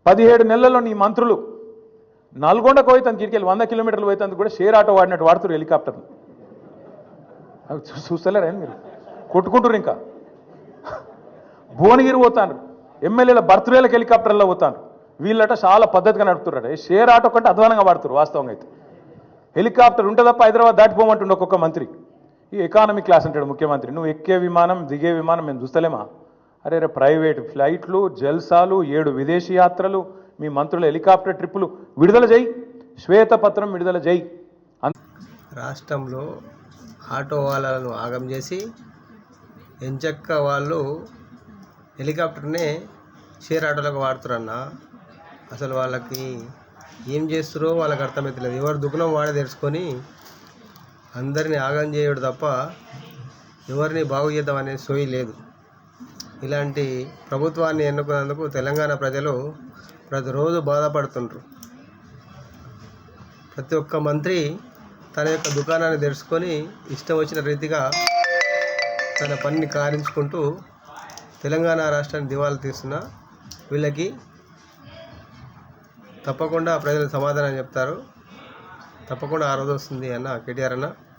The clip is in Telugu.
17 నెలల్లో నీ మంత్రులు నల్గొండకు పోయితందుకు ఇడికెళ్ళి 100 కిలోమీటర్లు పోయితందుకు కూడా షేర్ ఆటో వాడినట్టు వాడుతున్నారు హెలికాప్టర్లు. చూస్తలేరా మీరు? కొట్టుకుంటారు. ఇంకా భువనగిరి పోతాను, ఎమ్మెల్యేల బర్త్డేలకు హెలికాప్టర్లో పోతాను. వీళ్ళట చాలా పద్ధతిగా నడుపుతున్నారట. షేర్ ఆటో కంటే అధ్వానంగా వాడుతున్నారు వాస్తవంగా అయితే. హెలికాప్టర్ ఉంటే తప్ప హైదరాబాద్ దాటిపోమంటుండే ఒక్కొక్క మంత్రి. ఈ ఎకానమీ క్లాస్ అంటాడు ముఖ్యమంత్రి. నువ్వు ఎక్కే విమానం దిగే విమానం మేము చూస్తలేమా? అరే రే, ప్రైవేట్ ఫ్లైట్లు, జల్సాలు, 7 విదేశీ యాత్రలు, మీ మంత్రుల హెలికాప్టర్ ట్రిప్పులు విడుదల చేయి, శ్వేతపత్రం విడుదల చేయి. రాష్ట్రంలో ఆటో వాళ్ళను ఆగం చేసి ఎంచక్క వాళ్ళు హెలికాప్టర్నే షేర్ ఆటోలకు వాడుతారన్నా. అసలు వాళ్ళకి ఏం చేస్తారో వాళ్ళకి అర్థమవుతలేదు. ఎవరు దుకాణం వాడే తెలుసుకొని అందరినీ ఆగం చేయడు తప్ప ఎవరిని బాగు చేద్దామనే సోయి లేదు. ఇలాంటి ప్రభుత్వాన్ని ఎన్నుకున్నందుకు తెలంగాణ ప్రజలు ప్రతిరోజు బాధపడుతుంటారు. ప్రతి ఒక్క మంత్రి తన యొక్క దుకాణాన్ని తెరుచుకొని ఇష్టం వచ్చిన రీతిగా తన పనిని కారించుకుంటూ తెలంగాణ రాష్ట్రాన్ని దివాలా తీస్తున్న వీళ్ళకి తప్పకుండా ప్రజలు సమాధానం చెప్తారు. తప్పకుండా ఆ రోజు వస్తుంది అన్న కేటీఆర్ అన్న.